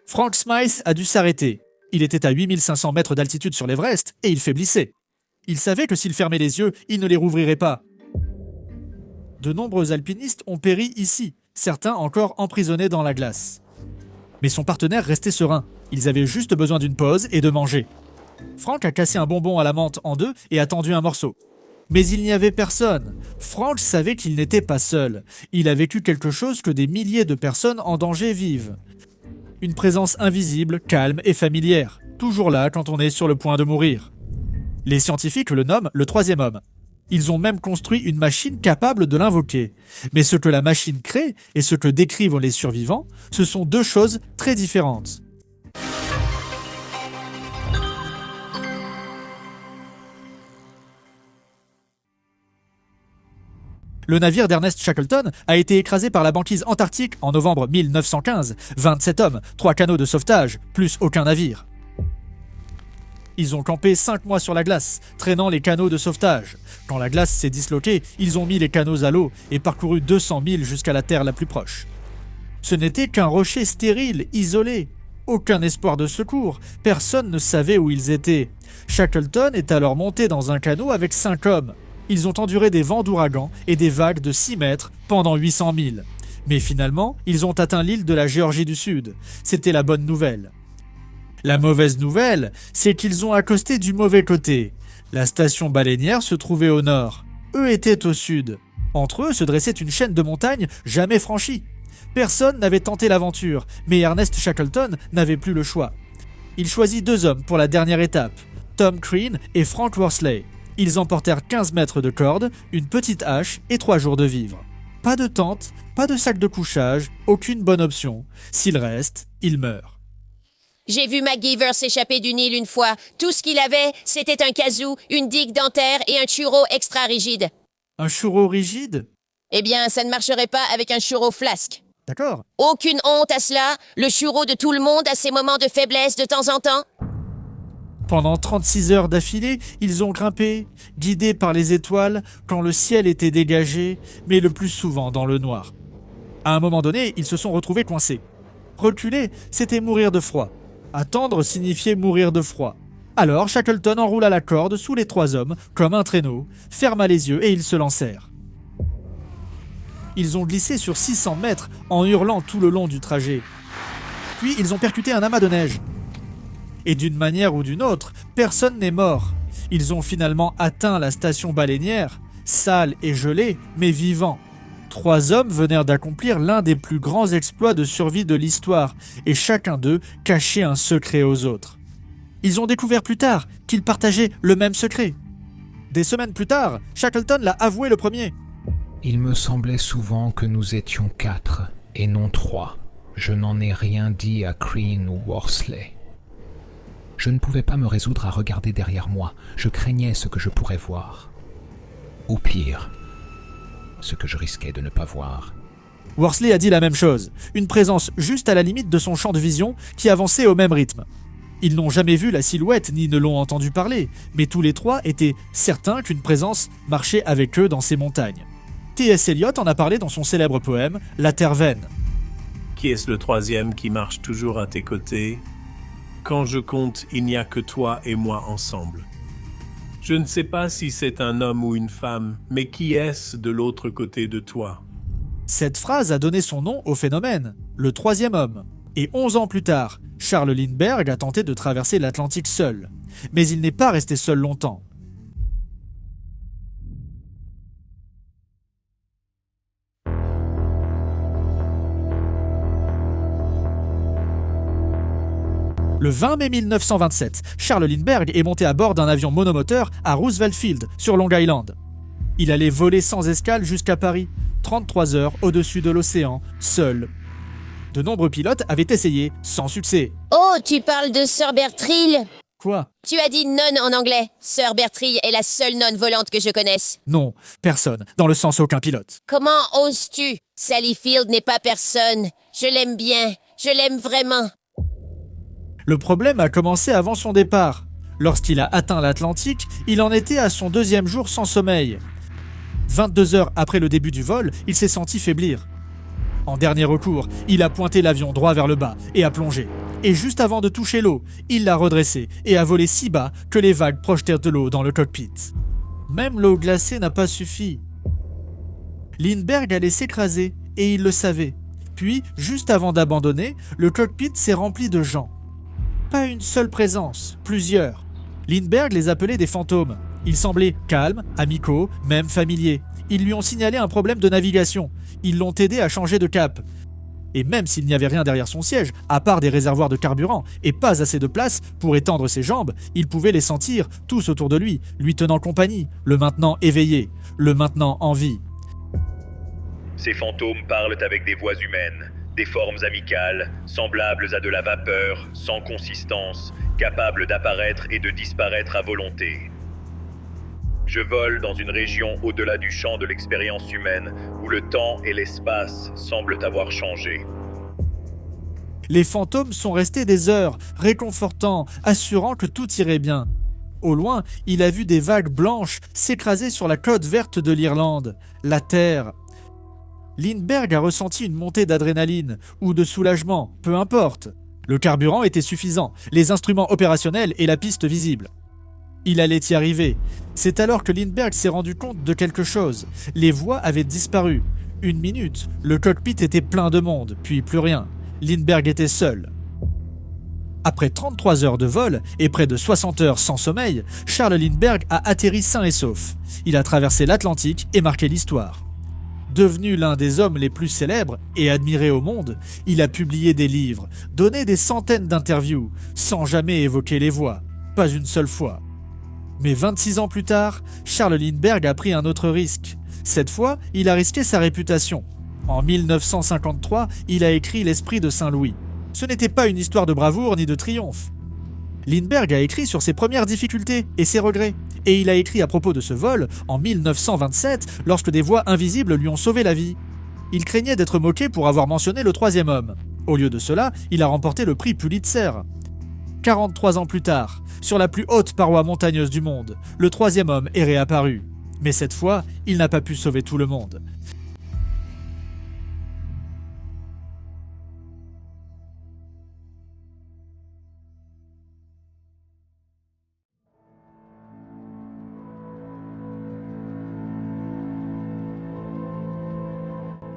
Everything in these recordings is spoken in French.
Frank Smythe a dû s'arrêter. Il était à 8500 mètres d'altitude sur l'Everest et il faiblissait. Il savait que s'il fermait les yeux, il ne les rouvrirait pas. De nombreux alpinistes ont péri ici, certains encore emprisonnés dans la glace. Mais son partenaire restait serein. Ils avaient juste besoin d'une pause et de manger. Frank a cassé un bonbon à la menthe en deux et a tendu un morceau. Mais il n'y avait personne. Frank savait qu'il n'était pas seul. Il a vécu quelque chose que des milliers de personnes en danger vivent. Une présence invisible, calme et familière, toujours là quand on est sur le point de mourir. Les scientifiques le nomment le troisième homme. Ils ont même construit une machine capable de l'invoquer. Mais ce que la machine crée et ce que décrivent les survivants, ce sont deux choses très différentes. Le navire d'Ernest Shackleton a été écrasé par la banquise antarctique en novembre 1915. 27 hommes, 3 canots de sauvetage, plus aucun navire. Ils ont campé 5 mois sur la glace, traînant les canots de sauvetage. Quand la glace s'est disloquée, ils ont mis les canots à l'eau et parcouru 200 milles jusqu'à la terre la plus proche. Ce n'était qu'un rocher stérile, isolé. Aucun espoir de secours, personne ne savait où ils étaient. Shackleton est alors monté dans un canot avec 5 hommes. Ils ont enduré des vents d'ouragan et des vagues de 6 mètres pendant 800 milles. Mais finalement, ils ont atteint l'île de la Géorgie du Sud. C'était la bonne nouvelle. La mauvaise nouvelle, c'est qu'ils ont accosté du mauvais côté. La station baleinière se trouvait au nord. Eux étaient au sud. Entre eux se dressait une chaîne de montagnes jamais franchie. Personne n'avait tenté l'aventure, mais Ernest Shackleton n'avait plus le choix. Il choisit 2 hommes pour la dernière étape, Tom Crean et Frank Worsley. Ils emportèrent 15 mètres de corde, une petite hache et 3 jours de vivres. Pas de tente, pas de sac de couchage, aucune bonne option. S'il reste, il meurt. J'ai vu MacGyver s'échapper du Nil une fois. Tout ce qu'il avait, c'était un casou, une digue dentaire et un churro extra rigide. Un churro rigide ? Eh bien, ça ne marcherait pas avec un churro flasque. D'accord. Aucune honte à cela. Le churro de tout le monde a ses moments de faiblesse de temps en temps. Pendant 36 heures d'affilée, ils ont grimpé, guidés par les étoiles, quand le ciel était dégagé, mais le plus souvent dans le noir. À un moment donné, ils se sont retrouvés coincés. Reculer, c'était mourir de froid. Attendre signifiait mourir de froid. Alors Shackleton enroula la corde sous les 3 hommes, comme un traîneau, ferma les yeux et ils se lancèrent. Ils ont glissé sur 600 mètres en hurlant tout le long du trajet. Puis ils ont percuté un amas de neige. Et d'une manière ou d'une autre, personne n'est mort. Ils ont finalement atteint la station baleinière, sale et gelée, mais vivant. 3 hommes venèrent d'accomplir l'un des plus grands exploits de survie de l'histoire, et chacun d'eux cachait un secret aux autres. Ils ont découvert plus tard qu'ils partageaient le même secret. Des semaines plus tard, Shackleton l'a avoué le premier. Il me semblait souvent que nous étions 4, et non 3. Je n'en ai rien dit à Crean ou Worsley. Je ne pouvais pas me résoudre à regarder derrière moi. Je craignais ce que je pourrais voir. Ou pire, ce que je risquais de ne pas voir. Worsley a dit la même chose, une présence juste à la limite de son champ de vision qui avançait au même rythme. Ils n'ont jamais vu la silhouette ni ne l'ont entendu parler, mais tous les 3 étaient certains qu'une présence marchait avec eux dans ces montagnes. T.S. Eliot en a parlé dans son célèbre poème « La Terre vaine ». Qui est-ce le 3e qui marche toujours à tes côtés ? Quand je compte, il n'y a que toi et moi ensemble. Je ne sais pas si c'est un homme ou une femme, mais qui est-ce de l'autre côté de toi ? Cette phrase a donné son nom au phénomène, le 3e homme. Et 11 ans plus tard, Charles Lindbergh a tenté de traverser l'Atlantique seul. Mais il n'est pas resté seul longtemps. Le 20 mai 1927, Charles Lindbergh est monté à bord d'un avion monomoteur à Roosevelt Field, sur Long Island. Il allait voler sans escale jusqu'à Paris, 33 heures au-dessus de l'océan, seul. De nombreux pilotes avaient essayé, sans succès. Oh, tu parles de Sir Bertrille ? Quoi ? Tu as dit nonne en anglais. Sir Bertrille est la seule nonne volante que je connaisse. Non, personne, dans le sens aucun pilote. Comment oses-tu ? Sally Field n'est pas personne. Je l'aime bien, je l'aime vraiment. Le problème a commencé avant son départ. Lorsqu'il a atteint l'Atlantique, il en était à son 2e jour sans sommeil. 22 heures après le début du vol, il s'est senti faiblir. En dernier recours, il a pointé l'avion droit vers le bas et a plongé. Et juste avant de toucher l'eau, il l'a redressée et a volé si bas que les vagues projetèrent de l'eau dans le cockpit. Même l'eau glacée n'a pas suffi. Lindbergh allait s'écraser et il le savait. Puis, juste avant d'abandonner, le cockpit s'est rempli de gens. Pas une seule présence, plusieurs. Lindbergh les appelait des fantômes. Ils semblaient calmes, amicaux, même familiers. Ils lui ont signalé un problème de navigation. Ils l'ont aidé à changer de cap. Et même s'il n'y avait rien derrière son siège, à part des réservoirs de carburant et pas assez de place pour étendre ses jambes, il pouvait les sentir, tous autour de lui tenant compagnie, le maintenant éveillé, le maintenant en vie. Ces fantômes parlent avec des voix humaines, des formes amicales, semblables à de la vapeur, sans consistance, capables d'apparaître et de disparaître à volonté. Je vole dans une région au-delà du champ de l'expérience humaine, où le temps et l'espace semblent avoir changé. Les fantômes sont restés des heures, réconfortants, assurant que tout irait bien. Au loin, il a vu des vagues blanches s'écraser sur la côte verte de l'Irlande, la terre. Lindbergh a ressenti une montée d'adrénaline, ou de soulagement, peu importe. Le carburant était suffisant, les instruments opérationnels et la piste visible. Il allait y arriver. C'est alors que Lindbergh s'est rendu compte de quelque chose. Les voix avaient disparu. Une minute, le cockpit était plein de monde, puis plus rien. Lindbergh était seul. Après 33 heures de vol et près de 60 heures sans sommeil, Charles Lindbergh a atterri sain et sauf. Il a traversé l'Atlantique et marqué l'histoire. Devenu l'un des hommes les plus célèbres et admirés au monde, il a publié des livres, donné des centaines d'interviews, sans jamais évoquer les voix, pas une seule fois. Mais 26 ans plus tard, Charles Lindbergh a pris un autre risque. Cette fois, il a risqué sa réputation. En 1953, il a écrit L'Esprit de Saint-Louis. Ce n'était pas une histoire de bravoure ni de triomphe. Lindbergh a écrit sur ses premières difficultés et ses regrets. Et il a écrit à propos de ce vol en 1927, lorsque des voix invisibles lui ont sauvé la vie. Il craignait d'être moqué pour avoir mentionné le troisième homme. Au lieu de cela, il a remporté le prix Pulitzer. 43 ans plus tard, sur la plus haute paroi montagneuse du monde, le troisième homme est réapparu. Mais cette fois, il n'a pas pu sauver tout le monde.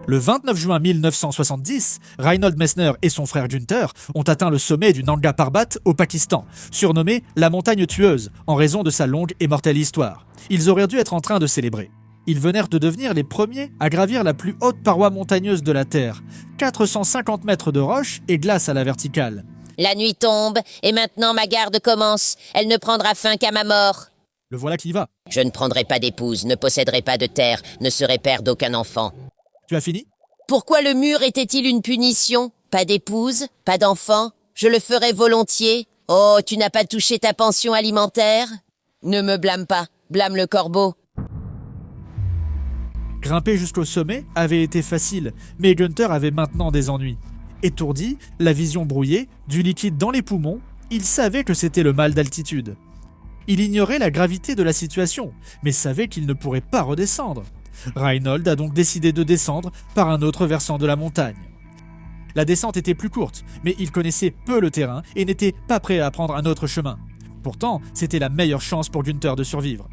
Le 29 juin 1970, Reinhold Messner et son frère Günther ont atteint le sommet du Nanga Parbat au Pakistan, surnommé la montagne tueuse en raison de sa longue et mortelle histoire. Ils auraient dû être en train de célébrer. Ils venèrent de devenir les premiers à gravir la plus haute paroi montagneuse de la Terre, 450 mètres de roche et glace à la verticale. La nuit tombe, et maintenant ma garde commence. Elle ne prendra fin qu'à ma mort. Le voilà qui y va. Je ne prendrai pas d'épouse, ne posséderai pas de terre, ne serai père d'aucun enfant. Tu as fini ? Pourquoi le mur était-il une punition? Pas d'épouse, pas d'enfant? Je le ferais volontiers. Oh, tu n'as pas touché ta pension alimentaire? Ne me blâme pas, blâme le corbeau. Grimper jusqu'au sommet avait été facile, mais Günther avait maintenant des ennuis. Étourdi, la vision brouillée, du liquide dans les poumons, il savait que c'était le mal d'altitude. Il ignorait la gravité de la situation, mais savait qu'il ne pourrait pas redescendre. Reinhold a donc décidé de descendre par un autre versant de la montagne. La descente était plus courte, mais il connaissait peu le terrain et n'était pas prêt à prendre un autre chemin. Pourtant, c'était la meilleure chance pour Günther de survivre.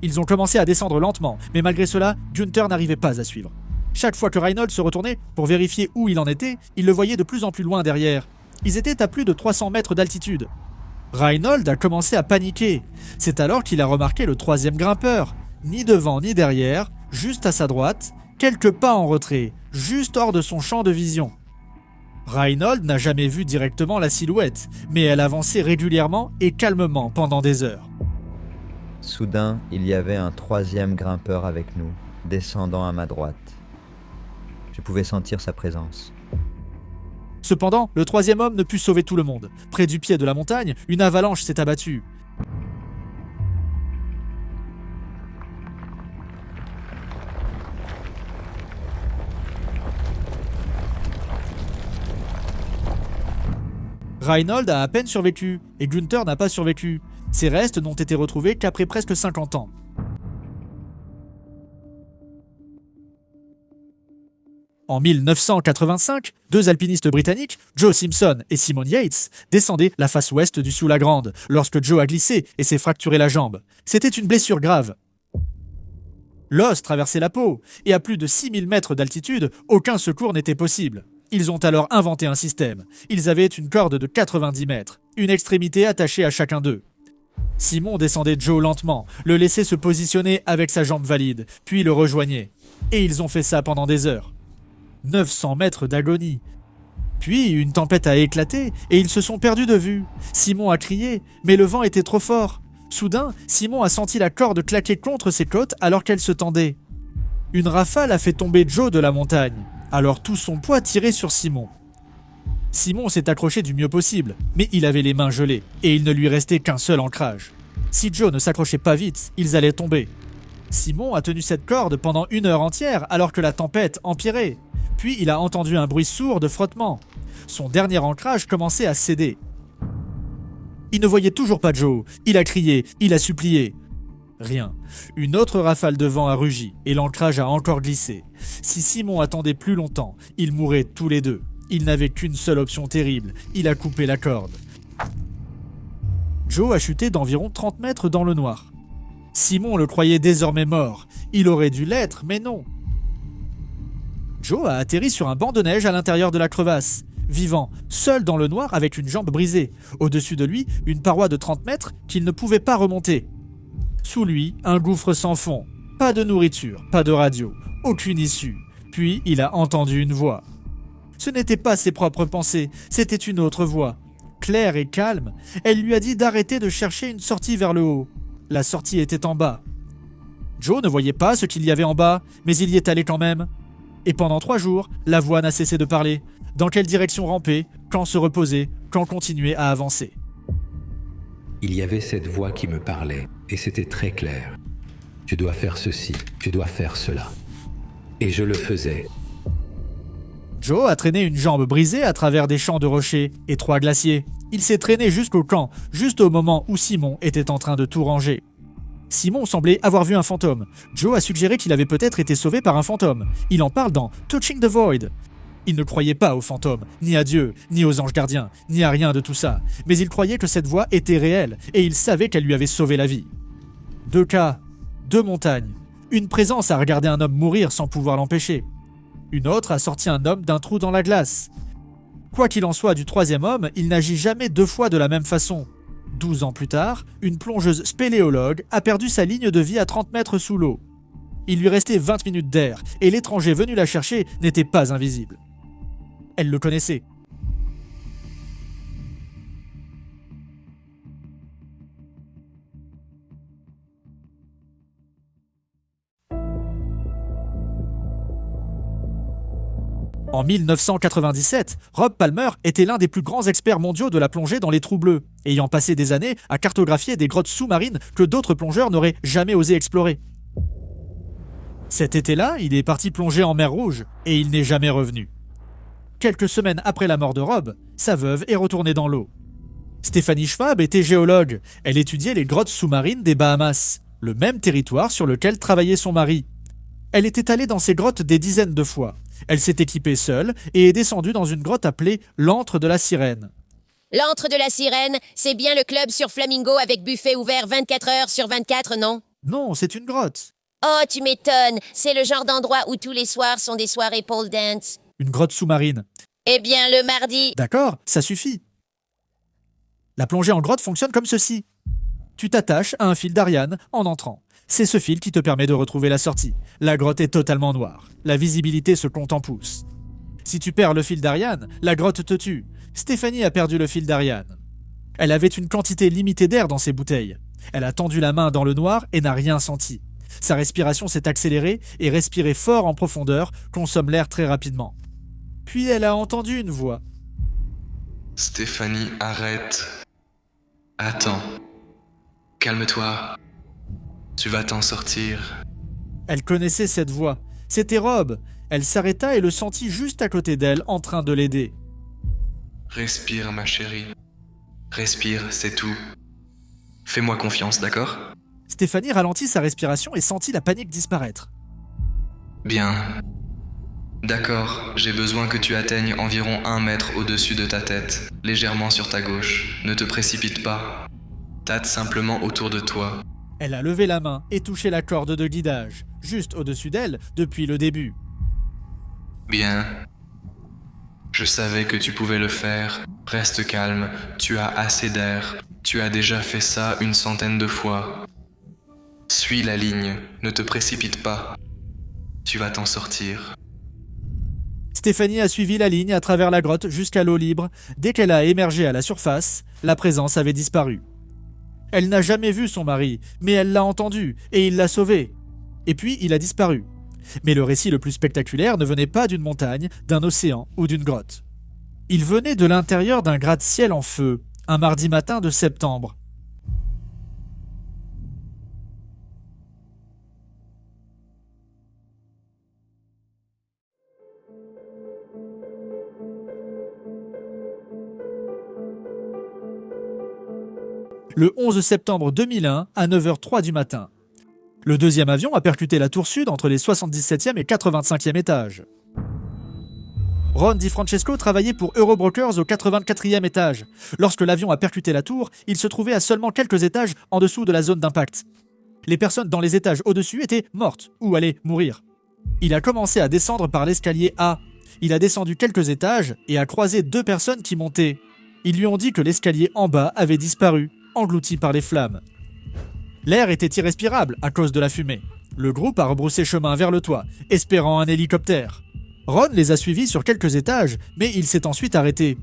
Ils ont commencé à descendre lentement, mais malgré cela, Günther n'arrivait pas à suivre. Chaque fois que Reinhold se retournait pour vérifier où il en était, il le voyait de plus en plus loin derrière. Ils étaient à plus de 300 mètres d'altitude. Reinhold a commencé à paniquer. C'est alors qu'il a remarqué le troisième grimpeur. Ni devant ni derrière, juste à sa droite, quelques pas en retrait, juste hors de son champ de vision. Reinhold n'a jamais vu directement la silhouette, mais elle avançait régulièrement et calmement pendant des heures. Soudain, il y avait un troisième grimpeur avec nous, descendant à ma droite. Je pouvais sentir sa présence. Cependant, le troisième homme ne put sauver tout le monde. Près du pied de la montagne, une avalanche s'est abattue. Reinhold a à peine survécu, et Günther n'a pas survécu. Ses restes n'ont été retrouvés qu'après presque 50 ans. En 1985, deux alpinistes britanniques, Joe Simpson et Simon Yates, descendaient la face ouest du Sioux-la-Grande lorsque Joe a glissé et s'est fracturé la jambe. C'était une blessure grave. L'os traversait la peau, et à plus de 6000 mètres d'altitude, aucun secours n'était possible. Ils ont alors inventé un système. Ils avaient une corde de 90 mètres, une extrémité attachée à chacun d'eux. Simon descendait Joe lentement, le laissait se positionner avec sa jambe valide, puis le rejoignait. Et ils ont fait ça pendant des heures. 900 mètres d'agonie. Puis une tempête a éclaté et ils se sont perdus de vue. Simon a crié, mais le vent était trop fort. Soudain, Simon a senti la corde claquer contre ses côtes alors qu'elle se tendait. Une rafale a fait tomber Joe de la montagne, alors tout son poids tirait sur Simon. Simon s'est accroché du mieux possible, mais il avait les mains gelées et il ne lui restait qu'un seul ancrage. Si Joe ne s'accrochait pas vite, ils allaient tomber. Simon a tenu cette corde pendant 1 heure entière alors que la tempête empirait. Puis il a entendu un bruit sourd de frottement. Son dernier ancrage commençait à céder. Il ne voyait toujours pas Joe. Il a crié, il a supplié. Rien. Une autre rafale de vent a rugi et l'ancrage a encore glissé. Si Simon attendait plus longtemps, ils mourraient tous les deux. Il n'avait qu'une seule option terrible. Il a coupé la corde. Joe a chuté d'environ 30 mètres dans le noir. Simon le croyait désormais mort. Il aurait dû l'être, mais non. Joe a atterri sur un banc de neige à l'intérieur de la crevasse, vivant, seul dans le noir avec une jambe brisée. Au-dessus de lui, une paroi de 30 mètres qu'il ne pouvait pas remonter. Sous lui, un gouffre sans fond. Pas de nourriture, pas de radio, aucune issue. Puis il a entendu une voix. Ce n'était pas ses propres pensées, c'était une autre voix. Claire et calme, elle lui a dit d'arrêter de chercher une sortie vers le haut. La sortie était en bas. Joe ne voyait pas ce qu'il y avait en bas, mais il y est allé quand même. Et pendant 3 jours, la voix n'a cessé de parler. Dans quelle direction ramper, quand se reposer, quand continuer à avancer. Il y avait cette voix qui me parlait, et c'était très clair. Tu dois faire ceci, tu dois faire cela. Et je le faisais. Joe a traîné une jambe brisée à travers des champs de rochers et 3 glaciers. Il s'est traîné jusqu'au camp, juste au moment où Simon était en train de tout ranger. Simon semblait avoir vu un fantôme. Joe a suggéré qu'il avait peut-être été sauvé par un fantôme. Il en parle dans Touching the Void. Il ne croyait pas aux fantômes, ni à Dieu, ni aux anges gardiens, ni à rien de tout ça. Mais il croyait que cette voix était réelle, et il savait qu'elle lui avait sauvé la vie. 2 cas, 2 montagnes. Une présence a regardé un homme mourir sans pouvoir l'empêcher. Une autre a sorti un homme d'un trou dans la glace. Quoi qu'il en soit du 3e homme, il n'agit jamais 2 fois de la même façon. 12 ans plus tard, une plongeuse spéléologue a perdu sa ligne de vie à 30 mètres sous l'eau. Il lui restait 20 minutes d'air, et l'étranger venu la chercher n'était pas invisible. Elle le connaissait. En 1997, Rob Palmer était l'un des plus grands experts mondiaux de la plongée dans les trous bleus, ayant passé des années à cartographier des grottes sous-marines que d'autres plongeurs n'auraient jamais osé explorer. Cet été-là, il est parti plonger en mer Rouge, et il n'est jamais revenu. Quelques semaines après la mort de Rob, sa veuve est retournée dans l'eau. Stéphanie Schwab était géologue. Elle étudiait les grottes sous-marines des Bahamas, le même territoire sur lequel travaillait son mari. Elle était allée dans ces grottes des dizaines de fois. Elle s'est équipée seule et est descendue dans une grotte appelée l'Antre de la Sirène. L'Antre de la Sirène, c'est bien le club sur Flamingo avec buffet ouvert 24 heures sur 24, non? Non, c'est une grotte. Oh, tu m'étonnes. C'est le genre d'endroit où tous les soirs sont des soirées pole dance. Une grotte sous-marine. Eh bien, le mardi... D'accord, ça suffit. La plongée en grotte fonctionne comme ceci. Tu t'attaches à un fil d'Ariane en entrant. C'est ce fil qui te permet de retrouver la sortie. La grotte est totalement noire. La visibilité se compte en pouces. Si tu perds le fil d'Ariane, la grotte te tue. Stéphanie a perdu le fil d'Ariane. Elle avait une quantité limitée d'air dans ses bouteilles. Elle a tendu la main dans le noir et n'a rien senti. Sa respiration s'est accélérée et respirer fort en profondeur consomme l'air très rapidement. Puis elle a entendu une voix. Stéphanie, arrête. Attends. Calme-toi. Tu vas t'en sortir. Elle connaissait cette voix. C'était Rob. Elle s'arrêta et le sentit juste à côté d'elle en train de l'aider. Respire, ma chérie. Respire, c'est tout. Fais-moi confiance, d'accord? Stéphanie ralentit sa respiration et sentit la panique disparaître. Bien. D'accord, j'ai besoin que tu atteignes environ 1 mètre au-dessus de ta tête, légèrement sur ta gauche. Ne te précipite pas. Tâte simplement autour de toi. Elle a levé la main et touché la corde de guidage, juste au-dessus d'elle depuis le début. Bien. Je savais que tu pouvais le faire. Reste calme, tu as assez d'air. Tu as déjà fait ça 100 de fois. Suis la ligne, ne te précipite pas. Tu vas t'en sortir. Stéphanie a suivi la ligne à travers la grotte jusqu'à l'eau libre. Dès qu'elle a émergé à la surface, la présence avait disparu. Elle n'a jamais vu son mari, mais elle l'a entendu et il l'a sauvé. Et puis il a disparu. Mais le récit le plus spectaculaire ne venait pas d'une montagne, d'un océan ou d'une grotte. Il venait de l'intérieur d'un gratte-ciel en feu, un mardi matin de septembre. Le 11 septembre 2001 à 9h03 du matin. Le deuxième avion a percuté la tour sud entre les 77e et 85e étages. Ron DiFrancesco travaillait pour Eurobrokers au 84e étage. Lorsque l'avion a percuté la tour, il se trouvait à seulement quelques étages en dessous de la zone d'impact. Les personnes dans les étages au-dessus étaient mortes ou allaient mourir. Il a commencé à descendre par l'escalier A. Il a descendu quelques étages et a croisé 2 personnes qui montaient. Ils lui ont dit que l'escalier en bas avait disparu, englouti par les flammes. L'air était irrespirable à cause de la fumée. Le groupe a rebroussé chemin vers le toit, espérant un hélicoptère. Ron les a suivis sur quelques étages, mais il s'est ensuite arrêté.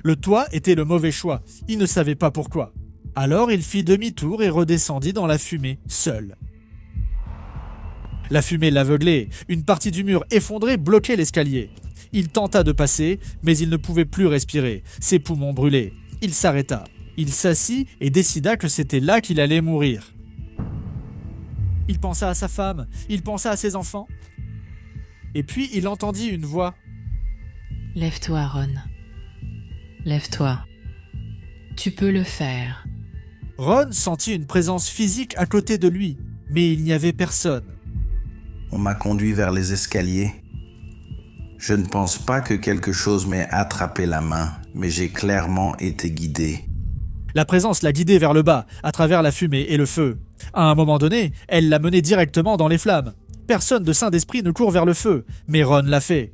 Le toit était le mauvais choix, il ne savait pas pourquoi. Alors il fit demi-tour et redescendit dans la fumée, seul. La fumée l'aveuglait, une partie du mur effondré bloquait l'escalier. Il tenta de passer, mais il ne pouvait plus respirer, ses poumons brûlaient. Il s'arrêta. Il s'assit et décida que c'était là qu'il allait mourir. Il pensa à sa femme, il pensa à ses enfants. Et puis il entendit une voix. « Lève-toi, Ron. Lève-toi. Tu peux le faire. » Ron sentit une présence physique à côté de lui, mais il n'y avait personne. On m'a conduit vers les escaliers. Je ne pense pas que quelque chose m'ait attrapé la main, mais j'ai clairement été guidé. La présence l'a guidé vers le bas, à travers la fumée et le feu. À un moment donné, elle l'a mené directement dans les flammes. Personne de sain d'esprit ne court vers le feu, mais Ron l'a fait.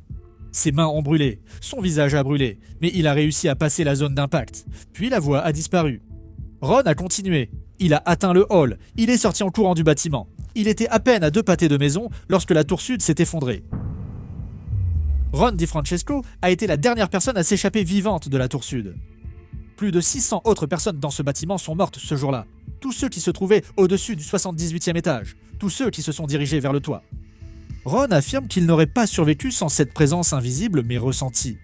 Ses mains ont brûlé, son visage a brûlé, mais il a réussi à passer la zone d'impact. Puis la voix a disparu. Ron a continué. Il a atteint le hall, il est sorti en courant du bâtiment. Il était à peine à 2 pâtés de maison lorsque la tour sud s'est effondrée. Ron DiFrancesco a été la dernière personne à s'échapper vivante de la tour sud. Plus de 600 autres personnes dans ce bâtiment sont mortes ce jour-là. Tous ceux qui se trouvaient au-dessus du 78e étage. Tous ceux qui se sont dirigés vers le toit. Ron affirme qu'il n'aurait pas survécu sans cette présence invisible mais ressentie.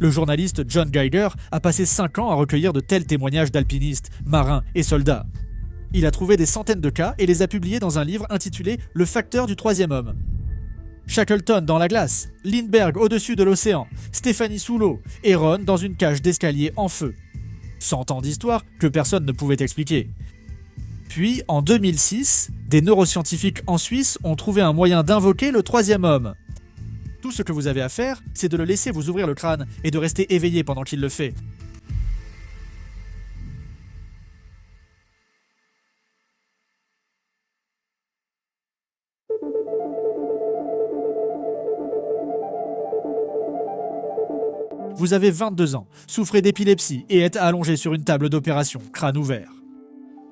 Le journaliste John Geiger a passé 5 ans à recueillir de tels témoignages d'alpinistes, marins et soldats. Il a trouvé des centaines de cas et les a publiés dans un livre intitulé « Le facteur du troisième homme ». Shackleton dans la glace, Lindbergh au-dessus de l'océan, Stéphanie sous l'eau et Ron dans une cage d'escalier en feu. 100 ans d'histoire que personne ne pouvait expliquer. Puis, en 2006, des neuroscientifiques en Suisse ont trouvé un moyen d'invoquer le troisième homme. Tout ce que vous avez à faire, c'est de le laisser vous ouvrir le crâne et de rester éveillé pendant qu'il le fait. Vous avez 22 ans, souffrez d'épilepsie et êtes allongé sur une table d'opération, crâne ouvert.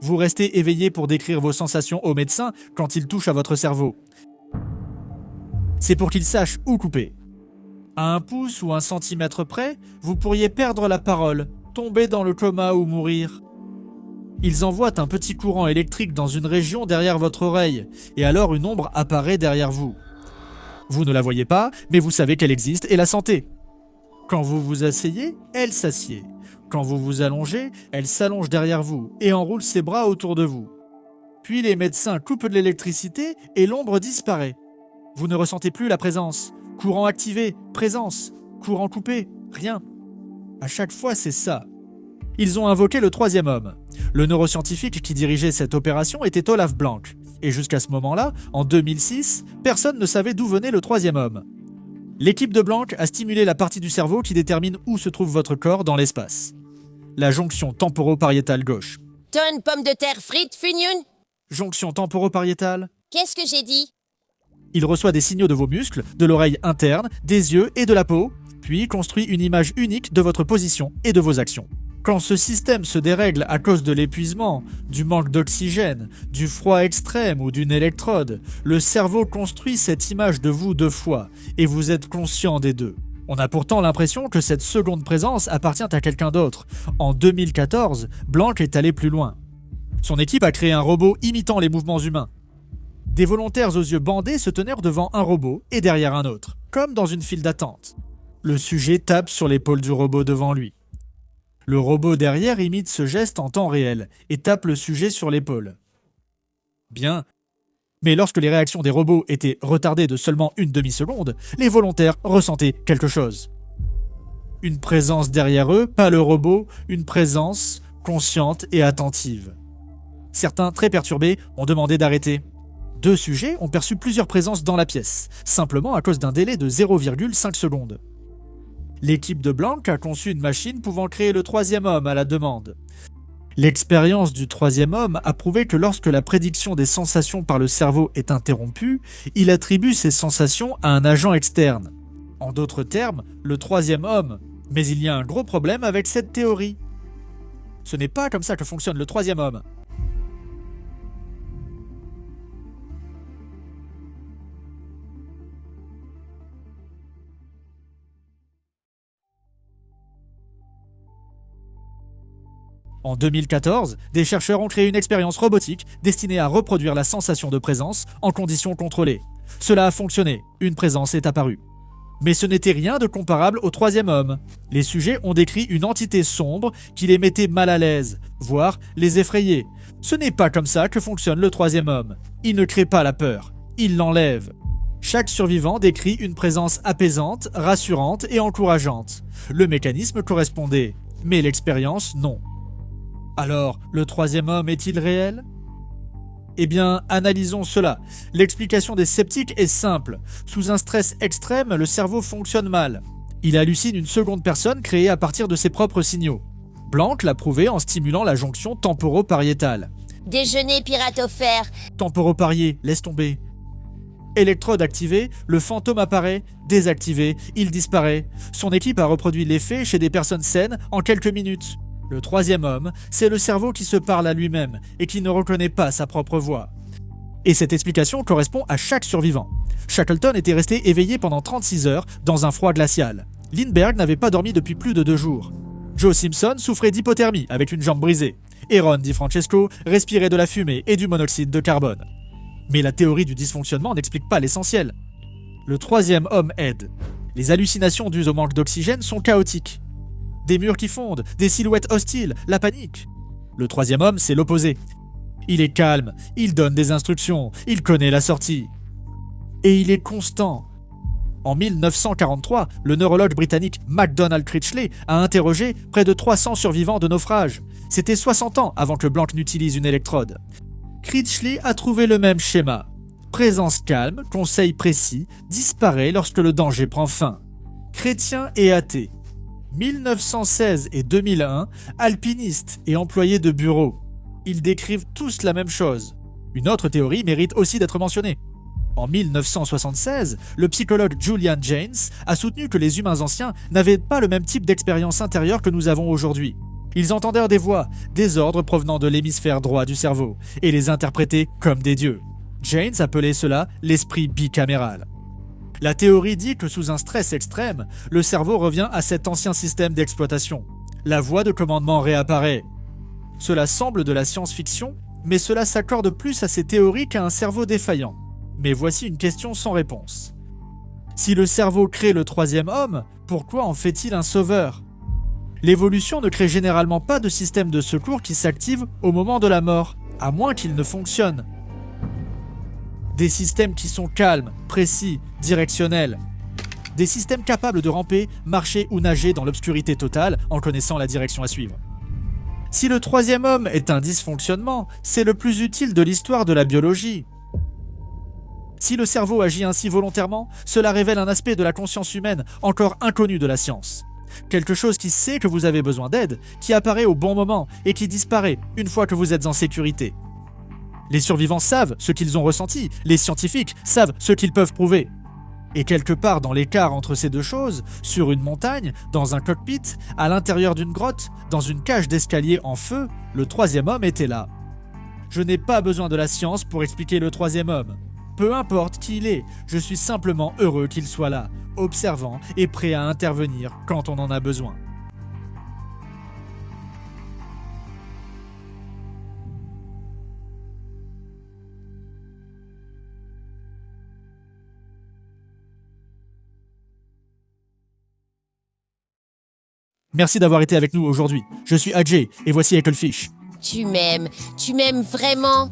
Vous restez éveillé pour décrire vos sensations au médecin quand il touche à votre cerveau. C'est pour qu'il sache où couper. À 1 pouce ou 1 centimètre près, vous pourriez perdre la parole, tomber dans le coma ou mourir. Ils envoient un petit courant électrique dans une région derrière votre oreille, et alors une ombre apparaît derrière vous. Vous ne la voyez pas, mais vous savez qu'elle existe et la sentez. Quand vous vous asseyez, elle s'assied. Quand vous vous allongez, elle s'allonge derrière vous et enroule ses bras autour de vous. Puis les médecins coupent de l'électricité et l'ombre disparaît. Vous ne ressentez plus la présence. Courant activé, présence. Courant coupé, rien. À chaque fois, c'est ça. Ils ont invoqué le troisième homme. Le neuroscientifique qui dirigeait cette opération était Olaf Blank. Et jusqu'à ce moment-là, en 2006, personne ne savait d'où venait le troisième homme. L'équipe de Blanc a stimulé la partie du cerveau qui détermine où se trouve votre corps dans l'espace. La jonction temporopariétale gauche. Tonne pomme de terre frite, Funyun. Jonction temporopariétale. Qu'est-ce que j'ai dit? Il reçoit des signaux de vos muscles, de l'oreille interne, des yeux et de la peau, puis construit une image unique de votre position et de vos actions. Quand ce système se dérègle à cause de l'épuisement, du manque d'oxygène, du froid extrême ou d'une électrode, le cerveau construit cette image de vous 2 fois, et vous êtes conscient des deux. On a pourtant l'impression que cette seconde présence appartient à quelqu'un d'autre. En 2014, Blanc est allé plus loin. Son équipe a créé un robot imitant les mouvements humains. Des volontaires aux yeux bandés se tenèrent devant un robot et derrière un autre, comme dans une file d'attente. Le sujet tape sur l'épaule du robot devant lui. Le robot derrière imite ce geste en temps réel et tape le sujet sur l'épaule. Bien. Mais lorsque les réactions des robots étaient retardées de seulement une demi-seconde, les volontaires ressentaient quelque chose. Une présence derrière eux, pas le robot, une présence consciente et attentive. Certains, très perturbés, ont demandé d'arrêter. 2 sujets ont perçu plusieurs présences dans la pièce, simplement à cause d'un délai de 0,5 secondes. L'équipe de Blanc a conçu une machine pouvant créer le troisième homme à la demande. L'expérience du troisième homme a prouvé que lorsque la prédiction des sensations par le cerveau est interrompue, il attribue ces sensations à un agent externe. En d'autres termes, le troisième homme. Mais il y a un gros problème avec cette théorie. Ce n'est pas comme ça que fonctionne le troisième homme. En 2014, des chercheurs ont créé une expérience robotique destinée à reproduire la sensation de présence en conditions contrôlées. Cela a fonctionné, une présence est apparue. Mais ce n'était rien de comparable au troisième homme. Les sujets ont décrit une entité sombre qui les mettait mal à l'aise, voire les effrayait. Ce n'est pas comme ça que fonctionne le troisième homme. Il ne crée pas la peur, il l'enlève. Chaque survivant décrit une présence apaisante, rassurante et encourageante. Le mécanisme correspondait, mais l'expérience non. Alors, le troisième homme est-il réel ? Eh bien, analysons cela. L'explication des sceptiques est simple. Sous un stress extrême, le cerveau fonctionne mal. Il hallucine une seconde personne créée à partir de ses propres signaux. Blanc l'a prouvé en stimulant la jonction temporopariétale. Déjeuner pirate offert. Temporoparié, laisse tomber. Électrode activée, le fantôme apparaît, désactivé, il disparaît. Son équipe a reproduit l'effet chez des personnes saines en quelques minutes. Le troisième homme, c'est le cerveau qui se parle à lui-même et qui ne reconnaît pas sa propre voix. Et cette explication correspond à chaque survivant. Shackleton était resté éveillé pendant 36 heures dans un froid glacial. Lindbergh n'avait pas dormi depuis plus de 2 jours. Joe Simpson souffrait d'hypothermie avec une jambe brisée. Et Ron DiFrancesco respirait de la fumée et du monoxyde de carbone. Mais la théorie du dysfonctionnement n'explique pas l'essentiel. Le troisième homme aide. Les hallucinations dues au manque d'oxygène sont chaotiques. Des murs qui fondent, des silhouettes hostiles, la panique. Le troisième homme, c'est l'opposé. Il est calme, il donne des instructions, il connaît la sortie. Et il est constant. En 1943, le neurologue britannique MacDonald Critchley a interrogé près de 300 survivants de naufrages. C'était 60 ans avant que Blanc n'utilise une électrode. Critchley a trouvé le même schéma. Présence calme, conseil précis, disparaît lorsque le danger prend fin. Chrétien et athée. 1916 et 2001, alpinistes et employés de bureau. Ils décrivent tous la même chose. Une autre théorie mérite aussi d'être mentionnée. En 1976, le psychologue Julian Jaynes a soutenu que les humains anciens n'avaient pas le même type d'expérience intérieure que nous avons aujourd'hui. Ils entendirent des voix, des ordres provenant de l'hémisphère droit du cerveau, et les interprétaient comme des dieux. Jaynes appelait cela l'esprit bicaméral. La théorie dit que sous un stress extrême, le cerveau revient à cet ancien système d'exploitation. La voie de commandement réapparaît. Cela semble de la science-fiction, mais cela s'accorde plus à ces théories qu'à un cerveau défaillant. Mais voici une question sans réponse. Si le cerveau crée le troisième homme, pourquoi en fait-il un sauveur ? L'évolution ne crée généralement pas de système de secours qui s'active au moment de la mort, à moins qu'il ne fonctionne. Des systèmes qui sont calmes, précis, directionnels. Des systèmes capables de ramper, marcher ou nager dans l'obscurité totale en connaissant la direction à suivre. Si le troisième homme est un dysfonctionnement, c'est le plus utile de l'histoire de la biologie. Si le cerveau agit ainsi volontairement, cela révèle un aspect de la conscience humaine encore inconnu de la science. Quelque chose qui sait que vous avez besoin d'aide, qui apparaît au bon moment et qui disparaît une fois que vous êtes en sécurité. Les survivants savent ce qu'ils ont ressenti, les scientifiques savent ce qu'ils peuvent prouver. Et quelque part dans l'écart entre ces deux choses, sur une montagne, dans un cockpit, à l'intérieur d'une grotte, dans une cage d'escalier en feu, le troisième homme était là. Je n'ai pas besoin de la science pour expliquer le troisième homme. Peu importe qui il est, je suis simplement heureux qu'il soit là, observant et prêt à intervenir quand on en a besoin. Merci d'avoir été avec nous aujourd'hui. Je suis Ajay et voici Ecclefish. Tu m'aimes vraiment.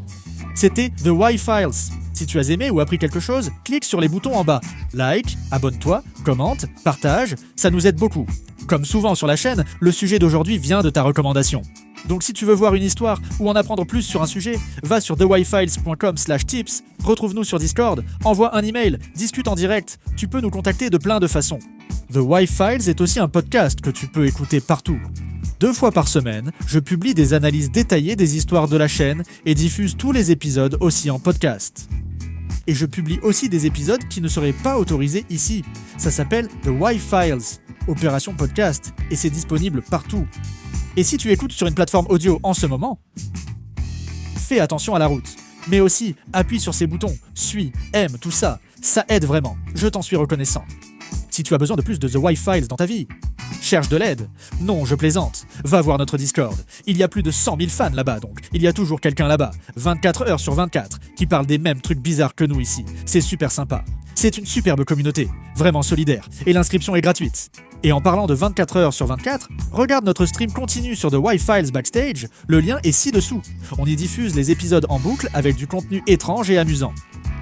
C'était The Why-Files. Si tu as aimé ou appris quelque chose, clique sur les boutons en bas. Like, abonne-toi, commente, partage, ça nous aide beaucoup. Comme souvent sur la chaîne, le sujet d'aujourd'hui vient de ta recommandation. Donc si tu veux voir une histoire ou en apprendre plus sur un sujet, va sur thewhyfiles.com/tips, retrouve-nous sur Discord, envoie un email, discute en direct, tu peux nous contacter de plein de façons. The Why-Files est aussi un podcast que tu peux écouter partout. 2 fois par semaine, je publie des analyses détaillées des histoires de la chaîne et diffuse tous les épisodes aussi en podcast. Et je publie aussi des épisodes qui ne seraient pas autorisés ici. Ça s'appelle The Why-Files, Opération Podcast, et c'est disponible partout. Et si tu écoutes sur une plateforme audio en ce moment, fais attention à la route. Mais aussi, appuie sur ces boutons, suis, aime, tout ça. Ça aide vraiment. Je t'en suis reconnaissant. Si tu as besoin de plus de The Why-Files dans ta vie, cherche de l'aide. Non, je plaisante. Va voir notre Discord. Il y a plus de 100 000 fans là-bas, donc. Il y a toujours quelqu'un là-bas, 24 heures sur 24, qui parle des mêmes trucs bizarres que nous ici. C'est super sympa. C'est une superbe communauté, vraiment solidaire, et l'inscription est gratuite. Et en parlant de 24 heures sur 24, regarde notre stream continu sur The Why-Files Backstage, le lien est ci-dessous. On y diffuse les épisodes en boucle avec du contenu étrange et amusant.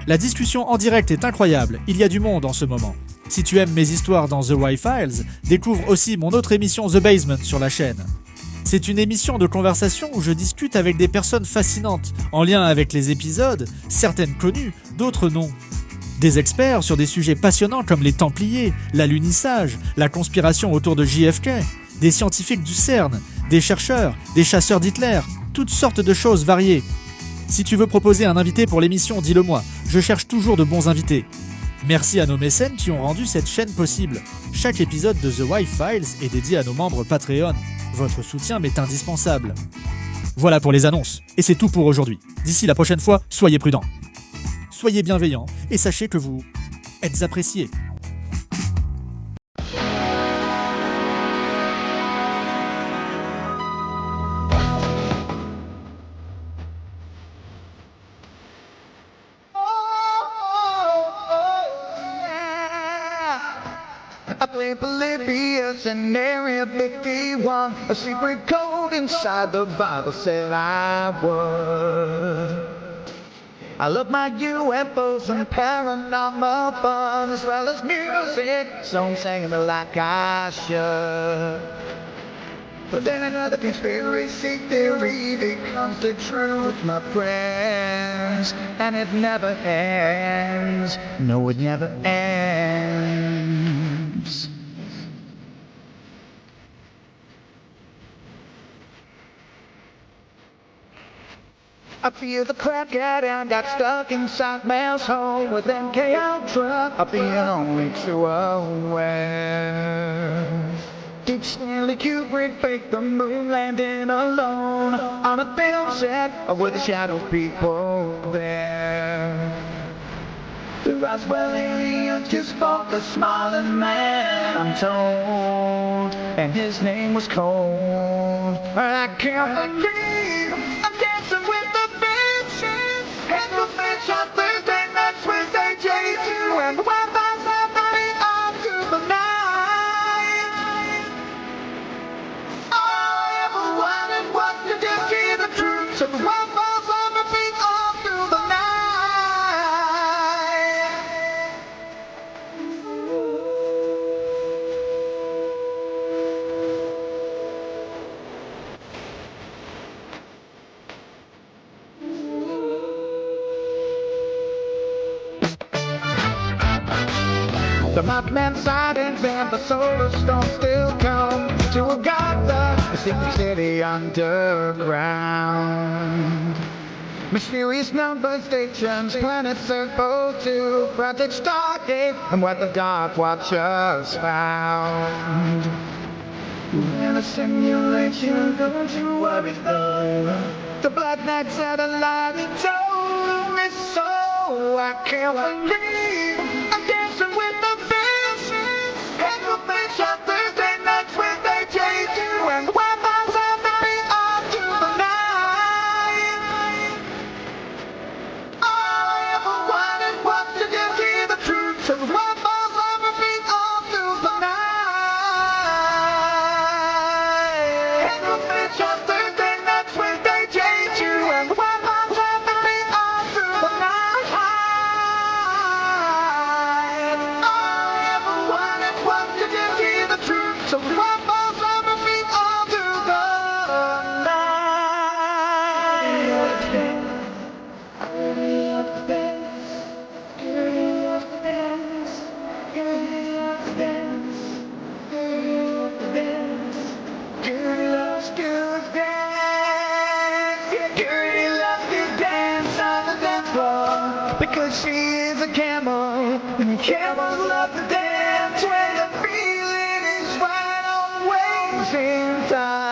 La discussion en direct est incroyable, il y a du monde en ce moment. Si tu aimes mes histoires dans The Why-Files, découvre aussi mon autre émission The Basement sur la chaîne. C'est une émission de conversation où je discute avec des personnes fascinantes, en lien avec les épisodes, certaines connues, d'autres non. Des experts sur des sujets passionnants comme les Templiers, l'alunissage, la conspiration autour de JFK, des scientifiques du CERN, des chercheurs, des chasseurs d'Hitler, toutes sortes de choses variées. Si tu veux proposer un invité pour l'émission, dis-le moi, je cherche toujours de bons invités. Merci à nos mécènes qui ont rendu cette chaîne possible. Chaque épisode de The Why-Files est dédié à nos membres Patreon. Votre soutien m'est indispensable. Voilà pour les annonces, et c'est tout pour aujourd'hui. D'ici la prochaine fois, soyez prudents. Soyez bienveillants, et sachez que vous êtes appréciés. I play Polybius and Area 51. A secret code inside the Bible said I would. I love my UFOs and paranormal fun, as well as music, so I'm singing it like I should. But then another conspiracy theory becomes the truth, my friends, and it never ends. No, it never ends. I feel the crap get and got stuck inside Mel's hole with MK Ultra. I'll be only too aware. Did Stanley Kubrick fake the moon landing alone on a film set with the shadow people there? The Roswell aliens just fought the smaller man, I'm told, and his name was Cole. I can't believe I'm dancing with the bitches, and the bitch on Thursday nights with AJ2, and the Wi-Fi's not ready on to the night. All I ever wanted was to just hear the truth, so the Wi-Fi's on the beat all through the night. hot man sirens and the solar storm still come to Agatha, the secret city underground. Mysterious number stations, planets circle to Project Stargate, and what the Dark Watchers found. In a simulation, don't you worry though. The Black Knight satellite told me so. I can't believe I'm dancing with the faces. And the fish on Thursday nights when they chase you, and the weapons of the beat on to the night. All I ever wanted was to just hear the truth. So the weapons of the beat on to the night. And the fish on Thursday nights when they chase you, and the weapons of the beat on to the night. So what was on my feet all through the because she is a camel, and camels love to dance when the feeling is right on waves in time.